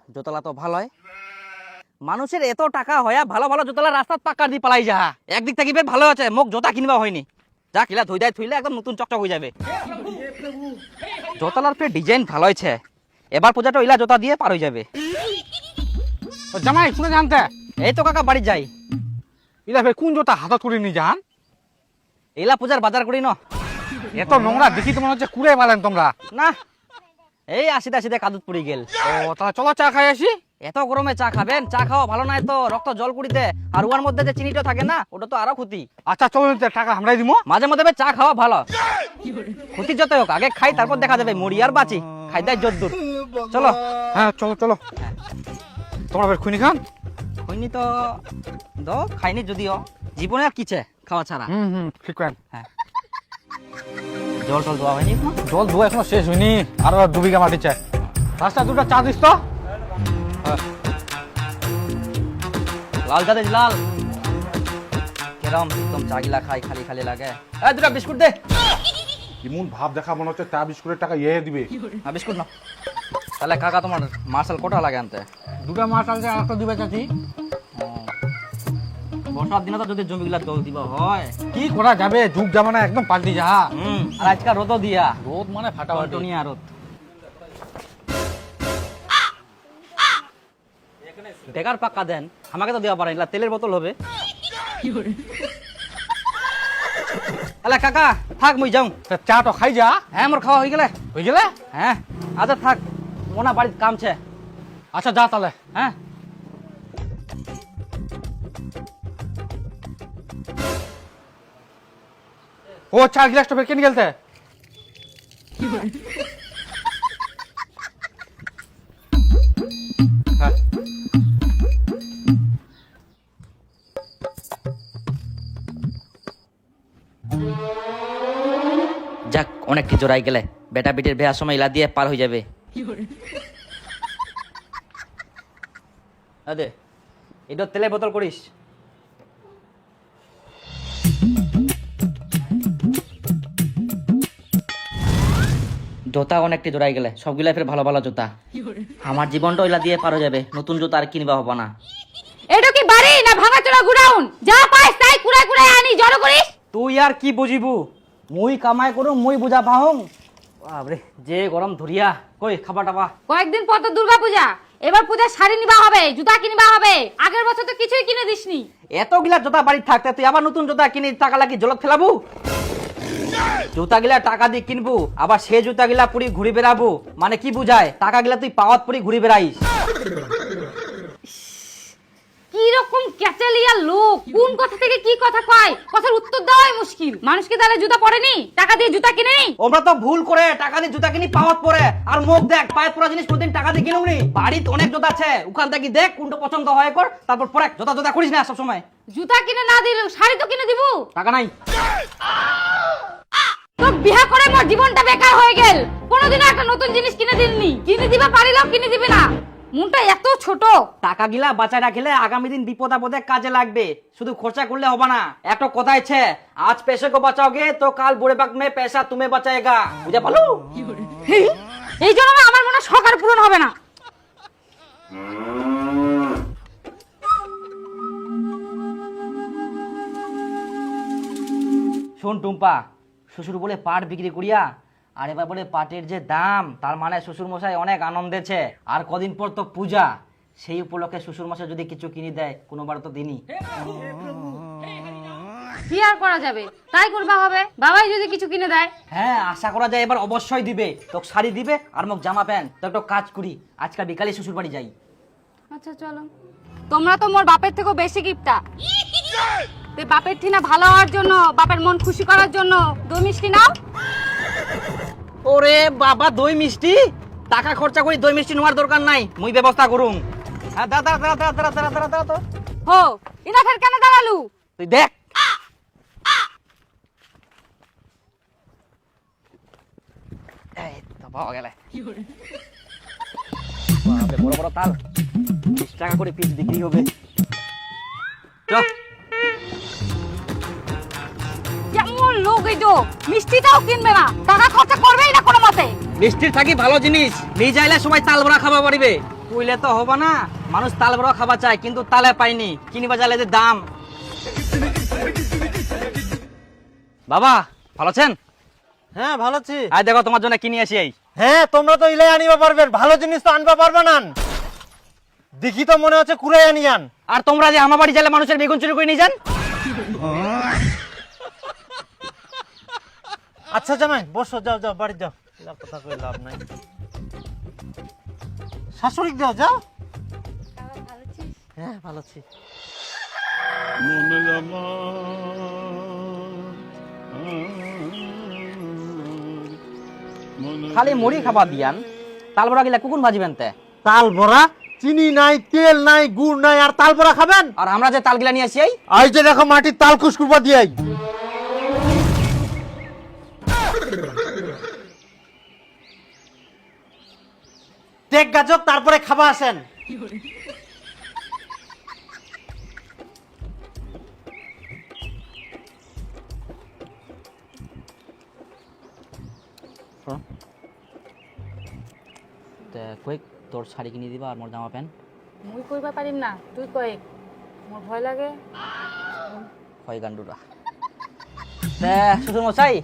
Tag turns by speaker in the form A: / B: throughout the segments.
A: জোতলা তো ভালোই মানুষের এত টাকা হয়া ভালো ভালো জোতলা রাস্তাত পাকা দি পালাই যা একদিক থেকে বেশ ভালো আছে মোক জোতা কিনবা হয়নি যা কিলা ধুই দেয় থুইলে একদম নতুন চকচক হয়ে যাবে জোতলার ফের ডিজাইন ভালো হয়েছে এবার পূজাটা ইলা জোতা দিয়ে পার হয়ে যাবে
B: জামাই শুনে জানতে
A: এই তো কাকা বাড়ি যাই
B: ইলা ভাই কোন জোতা হাতত করে নি জান
A: এলা পূজার বাজার করি ন
B: এত নোংরা দেখি তো মনে হচ্ছে কুড়ে পালেন তোমরা
A: না এই আসিতে আসিতে কাদুত পড়ে গেল
B: ও তাহলে চলো চা খাই আসি
A: এত গরমে চা খাবেন চা খাওয়া ভালো নাই তো রক্ত জল কুড়িতে আর উয়ার মধ্যে যে চিনিটা থাকে না ওটা তো আরো ক্ষতি
B: আচ্ছা চলো নিতে টাকা আমরাই দিব
A: মাঝে মধ্যে বে চা খাওয়া ভালো ক্ষতি যত হোক আগে খাই তারপর দেখা যাবে মরি আর বাঁচি খাই দেয় যদ্দূর চলো
B: হ্যাঁ চলো চলো তোমরা বের খুনি খান
A: হয়নি তো খাইনি যদিও জীবনে আর কিছে খাওয়া ছাড়া
B: ঠিক করেন
A: হ্যাঁ জল টল দেওয়া হয়নি এখনো?
B: জল ধোয়া এখনো শেষ হয়নি আরো 2 বিঘা মাটি চাই রাস্তা দুটো চা দিস তো
A: লাল চা দে লাল কেরম একদম চা গিলা খাই খালি খালি লাগে এই দুটা বিস্কুট দে
C: এমন ভাব দেখা মনে হচ্ছে চা বিস্কুটের টাকা দিবে
A: বিস্কুট না তাহলে কাকা তোমার মার্শাল কোটা লাগে আনতে
B: দুটা মাছ আনতে আর একটা দিবে চাচি
A: বর্ষার দিনে তো যদি জমিগুলা জল দিব হয়
B: কি করা যাবে যুগ জামানা একদম পাল্টি যা
A: আর আজকাল রোদও দিয়া
B: রোদ মানে ফাটাফাটি
A: টনিয়া রোদ বেকার পাক্কা দেন আমাকে তো দেওয়া পারেন তেলের বোতল হবে আলে কাকা থাক মুই যাও
B: চা তো খাই যা
A: হ্যাঁ মোর খাওয়া হয়ে গেলে হ্যাঁ আচ্ছা থাক মোনা বাড়ির কামছে
B: আচ্ছা যা তাহলে
A: হ্যাঁ
B: ও চা গ্লাসটা ফের কেন গেলতে হ্যাঁ
A: যাক অনেক কিছু জোড়াই গেলে বেটা বেটির বিয়ার সময় ইলা দিয়ে পার হয়ে যাবে আদে এটা তেলের বোতল করিস জুতা অনেকটি জোড়াই গেলে সবগুলাই ফের ভালো ভালো জুতা আমার জীবনটা ইলা দিয়ে পার হয়ে যাবে নতুন জুতা আর কিনবা হবো না
D: এটা কি বাড়ি না ভাঙাচোরা গুডাউন যা পাইস তাই কুড়াই কুড়াই আনি জড়ো করিস
A: তুই আর কি বুঝিবু মুই কামাই করু মুই বুঝা পাহং বাবরে যে গরম ধরিয়া কই খাবা টাবা
D: কয়েকদিন পর তো দুর্গা পূজা এবার পূজা শাড়ি নিবা হবে জুতা কিনবা হবে আগের বছর তো কিছুই কিনে দিসনি
A: এতগুলা জুতা বাড়ি থাকতে তুই আবার নতুন জুতা কিনে টাকা লাগি জলত ফেলাবু জুতা গিলা টাকা দিয়ে কিনবু আবার সে জুতা গিলা পুরি ঘুরি বেড়াবো মানে কি বুঝায় টাকা গিলা তুই পাওয়াত পুরি ঘুরি বেড়াইস
D: কি রকম ক্যাচালিয়া লোক কোন কথা থেকে কি কথা কয় কথার উত্তর দেওয়াই মুশকিল মানুষকে তারা জুতা পরেনি টাকা দিয়ে জুতা কিনে নি
A: ওমরা তো ভুল করে টাকা দিয়ে জুতা কিনি পাওয়াত পরে আর মুখ দেখ পায়াত পরা জিনিস কোনদিন টাকা দিয়ে কিনুনি বাড়িতে অনেক জুতা আছে ওখান থেকে দেখ কোনটা পছন্দ হয় কর তারপর পরে জুতা জুতা করিস না সব সময়
D: জুতা কিনে না দিলে শাড়ি তো কিনে দিব
A: টাকা নাই
D: তো বিয়া করে মোর জীবনটা বেকার হয়ে গেল কোনোদিনও একটা নতুন জিনিস কিনে দিননি কিনে দিবা পারিলেও কিনে দিবে না মনটা এত ছোট
A: টাকা গিলা বাঁচায় রাখলে আগামী দিন বিপদ আপদে কাজে লাগবে শুধু খরচা করলে হবে না একটা কথা আছে আজ पैसे को बचाओगे तो काल बुढ़े वक्त में पैसा तुम्हें बचाएगा বুঝা পালো
D: এই জন্য না আমার মনে শখ আর পূরণ হবে না
A: শোন টুম্পা শ্বশুর বলে পাট বিক্রি করিয়া আর এবার বলে পাটের যে দাম তার মানে শ্বশুর মশাই অনেক আনন্দেছে আর কদিন পর তো পূজা সেই উপলক্ষে শ্বশুর মশাই যদি কিছু কিনে দেয় কোনোবার তো দিনই
D: কি আর করা যাবে তাই করবা হবে বাবাই যদি কিছু কিনে দেয়
A: হ্যাঁ আশা করা যায় এবার অবশ্যই দিবে তোকে শাড়ি দিবে আর মোক জামা প্যান্ট তো একটা কাজ করি আজকাল বিকালে শ্বশুর বাড়ি যাই
D: আচ্ছা চলো তোমরা তো মোর বাপের থেকেও বেশি গিফটটা তে বাপের ঠিনা ভালো হওয়ার জন্য বাপের মন খুশি করার জন্য দই মিষ্টি নাও
A: ওরে বাবা দই মিষ্টি টাকা খরচা করি দই মিষ্টি নেওয়ার দরকার নাই মুই ব্যবস্থা করুম হ্যাঁ দাঁড়া দাঁড়া দাঁড়া দাঁড়া দাঁড়া দাঁড়া দাঁড়া তো
D: হো ইনা ফের কেন দাঁড়ালু
A: তুই দেখ এই তো পাওয়া গেলে বাপরে বড় বড় তাল 20 টাকা করে পিস বিক্রি হবে চল
D: কেমন লোক এই তো মিষ্টিটাও কিনবে না টাকা খরচা করবেই না কোনো মতে
A: মিষ্টির থাকি ভালো জিনিস নিয়ে যাইলে সবাই তাল বড়া খাওয়া পারিবে তুই কইলে তো হবে না, মানুষ তাল বড় খাবা চায় কিন্তু তালে পাইনি, কিনিবা জালে যে দাম। বাবা ভালো আছেন?
B: হ্যাঁ ভালো আছি।
A: আয় দেখো তোমার জন্য কিনে আসি এই।
B: হ্যাঁ তোমরা তো ইলাই আনিবা পারবেন, ভালো জিনিস তো আনবা পারবা না। দেখি তো মনে হচ্ছে কুড়াই আনিয়ান।
A: আর তোমরা যে আমার বাড়ি গেলে মানুষের বেগুন চুরি করে নিয়ে যান।
B: আচ্ছা জামাই বসো, যাও যাও বাড়ি যাও, এলা কথা কই লাভ নাই। শাশুড়ি দাও যাও। হ্যাঁ ভালো আছি।
A: খালি মুড়ি খাবার দিয়ান, তাল বড়া গিলা কুকুন ভাজিবেন তে।
B: তাল বড়া, চিনি নাই, তেল নাই, গুড় নাই, আর তাল বড়া খাবেন?
A: আর আমরা যে তাল গিলা নিয়ে আসি এই,
B: এই যে দেখো মাটির তাল কুসকুরবা দিয়াই। টেক গাজক তারপরে খাবা আসেন।
A: কই তোর শাড়ি কিনে দিবা আর মোর জামা প্যান্ট।
D: মুই কইবা পারিম না, তুই কই। মোর ভয় লাগে।
A: হয় গান্ডুরা। শ্বশুর মশাই,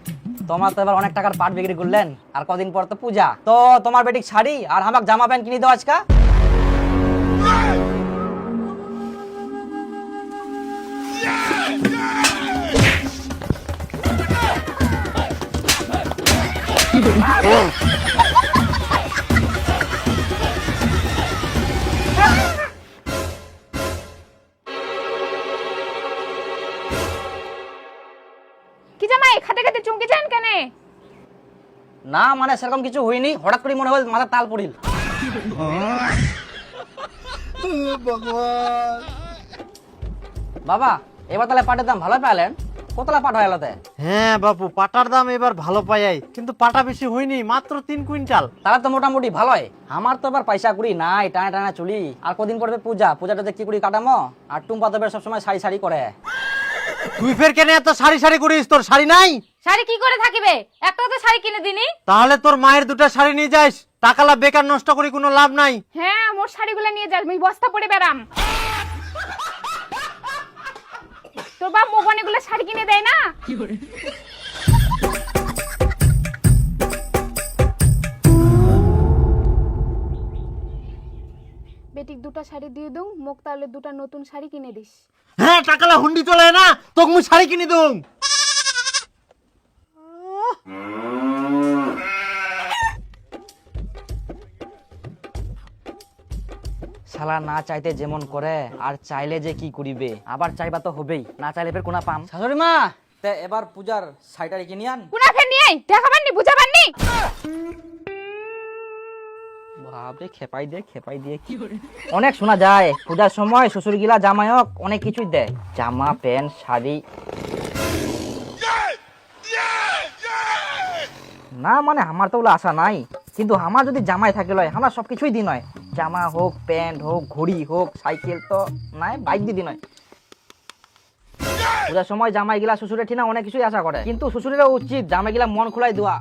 A: তোমার তো এবার অনেক টাকার পাট বিক্রি করলেন, আর কদিন পর তো পূজা, তো তোমার বেটিক শাড়ি আর আমাকে জামা প্যান্ট কিনে দাও আজকা।
D: কি জামাই খাতে খাতে চমকে যান কেন?
A: না মানে সেরকম কিছু হয়নি, হঠাৎ করে মনে হয় মাথা তাল পড়িল। বাবা এবার তাহলে পাটের দাম ভালো পাইলেন, কতলা পাট হয় এলাতে?
B: হ্যাঁ বাপু, পাটার দাম এবার ভালো পাই, কিন্তু পাটা বেশি হয়নি, মাত্র 3 কুইন্টাল।
A: তাহলে তো মোটামুটি ভালোই। আমার তো এবার পয়সা কুড়ি নাই, টানা টানা চুলি, আর কদিন পড়বে পূজা, পূজাটাতে কি করি কাটামো, আর টুম্পা তো সবসময় শাড়ি শাড়ি করে।
B: তুই ফের কেন এত শাড়ি শাড়ি করিস? তোর শাড়ি নাই?
D: শাড়ি কি করে থাকিবে, একটাও তো শাড়ি কিনে দিনি।
B: তাহলে তোর মায়ের দুটো শাড়ি নিয়ে যাস, টাকালা বেকার নষ্ট করি কোনো লাভ নাই।
D: হ্যাঁ মোর শাড়িগুলো নিয়ে যাস, আমি বস্তা পরে বেরাম। তোর বাপ মোগন এগুলো শাড়ি কিনে দেয় না? বেটিক দুটা শাড়ি দিয়ে দুম, মোক তাহলে দুটা নতুন শাড়ি কিনে দিস।
B: হ্যাঁ টাকালা হুন্ডি চলে না, তোকে মুই শাড়ি কিনে দুম।
A: শালা না চাইতে যেমন করে, আর চাইলে যে কি করিবে, আবার চাইবা তো হবেই, না চাইলে ফের কোনা পাম। শাশুড়ি মা, তে এবার পূজার শাড়িটারি কিনি আন।
D: কোনা ফের নিয়ে আই, দেখাবার নি বুঝাবার নি।
A: বাপরে খেপাই দিয়ে কি অনেক শোনা যায়, পূজার সময় শ্বশুর গিলা জামাইক অনেক কিছুই দেয়, জামা প্যান্ট শাড়ি। না মানে আমার তো ওগুলো আশা নাই, কিন্তু আমার যদি জামাই থাকে লয়, আমার সবকিছুই দিন হয়, জামা হোক, প্যান্ট হোক, ঘড়ি হোক, সাইকেল তো নাই, বাইক দিদি নয়। পূজার সময় জামাই গিলা শ্বশুরের ঠিনা অনেক কিছুই আশা করে, কিন্তু শ্বশুরেরও উচিত জামাই গিলা মন খোলাই দেওয়া।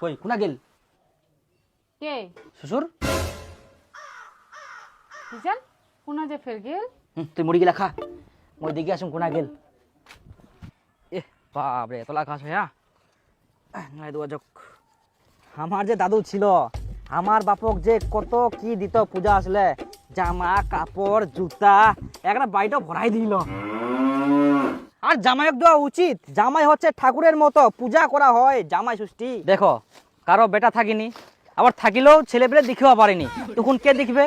A: কই কোনা গেল
D: কে?
A: শ্বশুর।
D: বুঝাল কোনা যে ফের গেল।
A: তুই মুড়ি গিলা খা, মই দিকে আসুন কোনা গেল। এ বাপরে তোলা খাস হ্যাঁ। আমার যে দাদু ছিল, আমার বাপক যে কত কি দিত পূজা আসলে, জামা কাপড় জুতা একটা বাড়িটা ভরাই দিল। আর জামাইক দেওয়া উচিত, জামাই হচ্ছে ঠাকুরের মতো, পূজা করা হয় জামাই ষষ্ঠী। দেখো কারো বেটা থাকিনি, আবার থাকিলেও ছেলে পেলে দেখিও পারেনি, তখন কে দেখবে?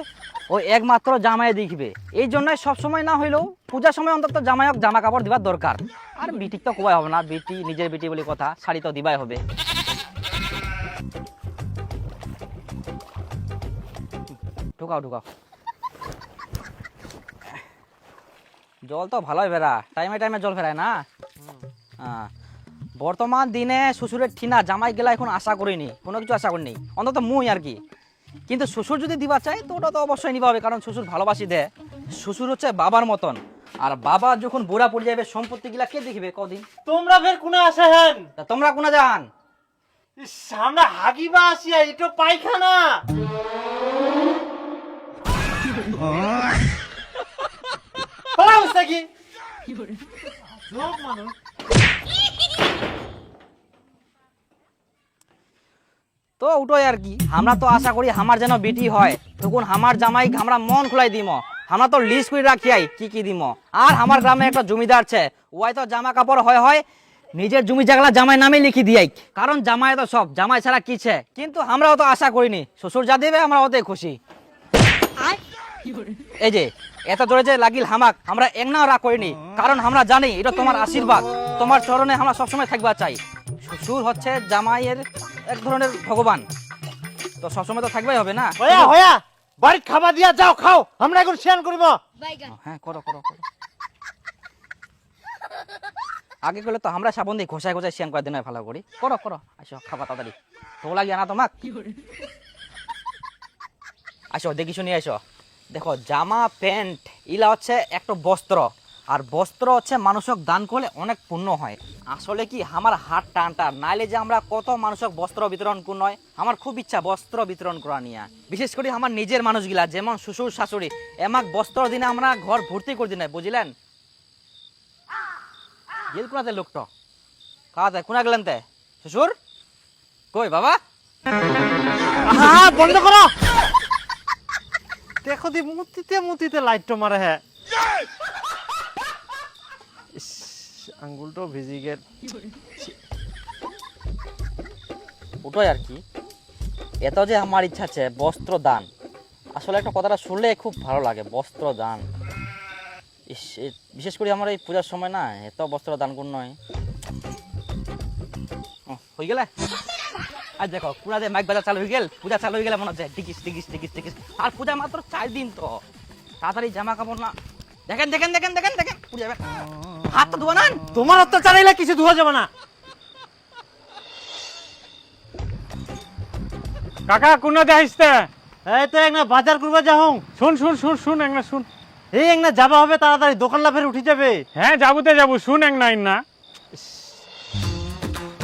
A: ওই একমাত্র জামাই দেখবে। এই জন্যই সবসময় না হইলেও পূজার সময় অন্তত জামাইক জামা কাপড় দিবার দরকার। আর বিটিক তো কোবাই হবে না, বিটি নিজের বিটি বলে কথা, শাড়ি তো দিবাই হবে। ঢুকাও ঢুকাও, জল তো ভালোই ফেরা, টাইমে টাইমে জল ফেরায় না। হ্যাঁ বর্তমান দিনে শ্বশুরের ঠিনা জামাই গেলা এখন আশা করিনি, কোনো কিছু আশা করিনি, অন্তত মুই আর কি। কিন্তু শ্বশুর যদি দিবা চাই তো ওটা তো অবশ্যই নিবা হবে, কারণ শ্বশুর ভালোবাসি দেয়। শ্বশুর হচ্ছে বাবার মতন, আর বাবা যখন বুড়া পড়ে যাবে সম্পত্তি গিলা কে দেখবে কদিন?
B: তোমরা ফের কোনা আসে হেন?
A: তা তোমরা কোনা যান?
B: আমরা হাগিবা আসিয়া এটা পায়খানা। পালাও সাকি লোক মানুষ।
A: তো ওটাই আর কি, আমরা তো আশা করি আমার যেন বেটি হয়, তখন আমার জামাই আমরা মন খুলাই দিম, আমরা তো লিস্ট করে রাখি কি কি দিম। আর আমার গ্রামে একটা জমিদার আছে, ওই তো জামা কাপড় হয় হয় নিজের জমি জায়গা জামাই নামে লিখি দিয়াই, কারণ জামাই তো সব, জামাই ছাড়া কিছে। কিন্তু আমরাও তো আশা করিনি, শ্বশুর যা দেবে আমরা ওতে খুশি। এই যে এত জোরে যে লাগিল হামাক, আমরা একনাও রাগ করিনি, কারণ আমরা জানি এটা তোমার আশীর্বাদ, তোমার চরণে আমরা সবসময় থাকবা চাই। শ্বশুর হচ্ছে জামাইয়ের এক ধরনের ভগবান, তো সবসময় তো থাকবাই হবে না।
B: হয়া হয়া বাড়ি খাবার দিয়া যাও, খাও, আমরা এখন শেয়ার করিব।
A: হ্যাঁ করো করো করো, আগে করলে তো আমরা সাবন দিয়ে ঘষায় ঘষায় শেয়ার করে দিন ভালো করি। করো করো, আসো খাবা তাড়াতাড়ি, তো লাগিয়ে না তোমাক। আসো দেখি শুনি, আসো দেখো, জামা প্যান্ট ইলা হচ্ছে একটা বস্ত্র, আর বস্ত্র হচ্ছে মানুষক দান করলে অনেক পুণ্য হয়। আসলে কি আমার হাত টানটা নাইলে যে আমরা কত মানুষক বস্ত্র বিতরণ কোন হয়, আমার খুব ইচ্ছা বস্ত্র বিতরণ করা নিয়ে, বিশেষ করে আমার নিজের মানুষগুলা যেমন শ্বশুর শাশুড়ি, এমাক বস্ত্র দিনে আমরা ঘর ভর্তি করে দিন, বুঝলেন? গেল কোনাতে লোকটা খাওয়াতে, কোনা গেলেন তে শ্বশুর কই বাবা?
B: বন্ধ করো। দেখো দি মুতিতে মুতিতে লাইটটা মারে। হ্যাঁ আঙ্গুলটাও ভিজি গেল।
A: ওটাই আর কি, এত যে আমার ইচ্ছা আছে বস্ত্র দান, আসলে একটা কথাটা শুনলে খুব ভালো লাগে, বস্ত্র দান। বিশেষ করে আমার এই পূজার সময় না এত বস্ত্র দান কোন নয়। হয়ে গেলে আর দেখো পুরাতে মাইক বাজার চালু হয়ে গেল, পূজা চালু হয়ে গেলে মনে হচ্ছে টিকিস টিকিস টিকিস টিকিস। আর পূজা মাত্র 4 দিন, তো তাড়াতাড়ি জামা কাপড় না। দেখেন দেখেন দেখেন দেখেন দেখেন, পূজা হাত তো ধোয়া না।
B: তোমার অত্যাচার চাইলে কিছু ধোয়া যাবে না।
E: কাকা কোনা যাইছতে?
B: এই তো একনা বাজার করবা যাও।
E: শুন শুন শুন শুন একনা শুন।
B: এই একনা যাবা হবে তাড়াতাড়ি, দোকান লাফের উঠে যাবে।
E: হ্যাঁ যাবুতে যাবো, শুন এক নাই না।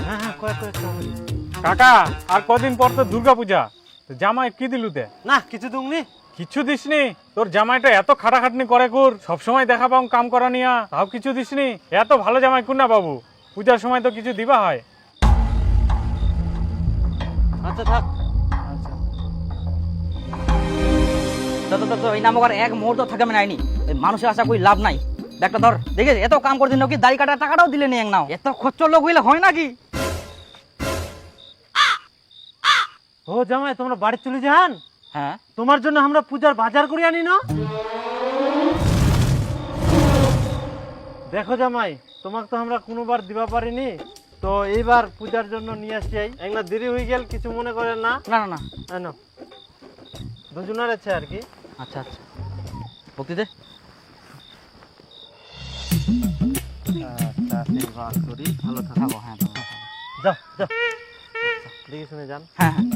B: হ্যাঁ হ্যাঁ কয়েক কয়েক
E: কাকা আর কদিন পর তো দুর্গা পূজা, তো জামাই কি দিলুতে?
B: না কিছু দুংনি।
E: কিছু দিসনি? তোর জামাইটা এত খাটাখাটনি করে কুর, সবসময় দেখা পাও কাম করা নিয়া, তাও কিছু দিসনি? এত ভালো জামাই কুন না বাবু, পূজার সময় তো কিছু দিবা হয়।
B: আচ্ছা থাক।
A: তো এই নাম আর এক মুহূর্ত থাকে আমি নাইনি, মানুষের আশা করি লাভ নাই। একটা ধর দেখে এত কাম করে দিন কি দাড়ি কাটার টাকাটাও দিলে নি এক নাও, এত খরচ লোক হইলে হয় নাকি?
B: ও জামাই তোমরা বাড়ি চলে যান।
A: হ্যাঁ
B: তোমার জন্য আমরা পূজার বাজার করে আনি না। দেখো জামাই, তোমাকে তো আমরা কোনোবার দিবা পারিনি, তো এইবার পূজার জন্য নিয়ে আসি। একলা দেরি হয়ে গেল, কিছু মনে করেন না।
A: না না না,
B: না দুজনের আছে আর কি।
A: আচ্ছা আচ্ছা ভক্তি দে।
B: আশীর্বাদ করি, ভালো
A: থাকো। হ্যাঁ
B: যাও যাও, দেখে শুনে যান।
A: হ্যাঁ হ্যাঁ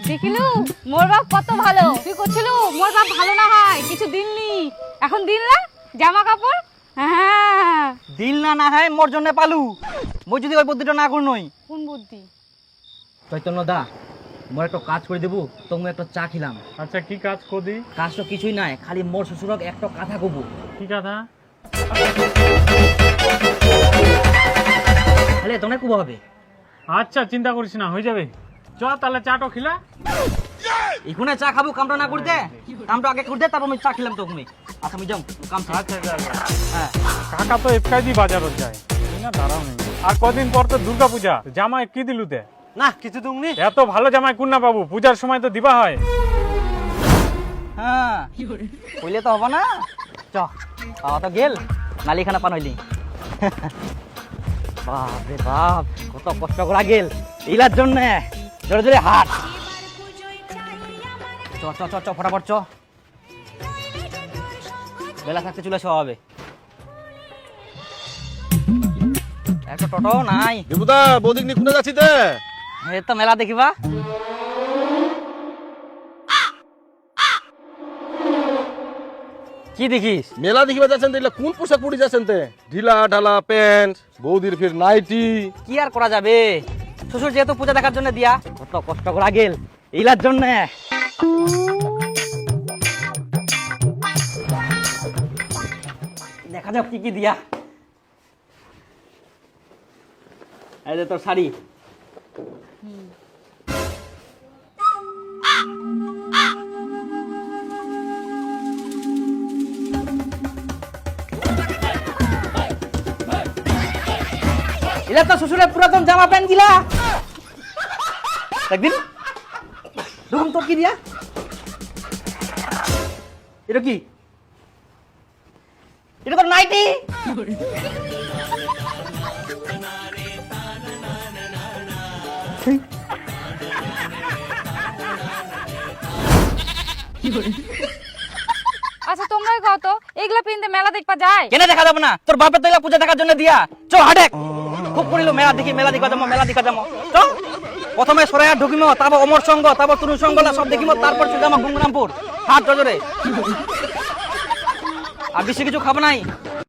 D: দেখিলু মোর বাপ কত ভালো, তুই করছিলু মোর বাপ ভালো না হয় কিছু দিননি, এখন দিন না জামা কাপড়। হ্যাঁ
A: দিল না না হয় মোর জন্য পালু, মই যদি ওই বুদ্ধিটা না কর নই।
D: কোন বুদ্ধি?
A: চৈতন্য দা মোর একটা কাজ করে দেবো, তুমি একটা চা খিলাম।
E: আচ্ছা কি কাজ কদি?
A: কাজ তো কিছুই নাই, খালি মোর শ্বশুরক একটা কথা কব।
E: কি কথা?
A: খালি তোনে কব হবে।
E: আচ্ছা চিন্তা করিস না, হয়ে যাবে। চ তাহলে চাটো খিলা।
A: এখানে চা খাবো, কামটা না করতে, কামটা আগে করতে তারপর আমি চা খিলাম তো তুমি। আচ্ছা আমি যাও কাম।
E: আচ্ছা যা যা।
A: হ্যাঁ
E: কাকা তো এফকাই দি বাজারত যায়, তুই না দাঁড়াও নেই। আর কদিন পর তো দুর্গা পূজা, জামাই কি দিলুতে?
B: না কিছু দুংনি।
E: এত ভালো জামাই কুন না বাবু, পূজার সময় তো দিবা হয়।
A: হ্যাঁ কইলে তো হবো না, চ তো গেল নালিখানা পান হইলি। বাপ রে বাপ, কত কষ্ট করা গেল ইলার জন্য, জোরে জোরে হাট। চ চ চ চ ফটাফট চ, বেলা থাকতে চলে আসা হবে। একটা টোটো নাই।
C: দেবুদা বৌদিক নিয়ে কোনে যাচ্ছি তে?
A: এই তো মেলা দেখিবা। কি দেখিস?
F: মেলা দেখিবা যাচ্ছেন দেখলে কোন পোশাক পরে যাচ্ছেন তে? ঢিলা ঢালা প্যান্ট, বৌদির ফির নাইটি।
A: কি আর করা যাবে, শ্বশুর যেহেতু পূজা দেখার জন্য দিয়া, কত কষ্ট করা গেল এইলার জন্য। দেখা যাক কি কি দিয়া। এই যে তোর শাড়ি। এটা তো শ্বশুরের পুরাতন জামা প্যান্ট দিলা একদিন দেখুন তোর কি দিয়া। এটা কি? এটা তো নাইটি।
D: আচ্ছা তোমরাই কত এগুলা পিনতে মেলা দেখবা যায়?
A: কেন দেখা যাবে না? তোর বাপের তো এগুলা পূজা দেখার জন্য দিয়া। চ হাটেক খুব করিল মেলা দেখি, মেলা দেখা যাবো, মেলা দেখা যাবো। চ প্রথমে সরাইয়া ঢুকিম, তারপর অমর সঙ্গ, তারপর তরুণ সঙ্গলা সব দেখিম, তারপর চলে যাবো গঙ্গরামপুর হাট বাজারে। আর বেশি কিছু খাবো নাই।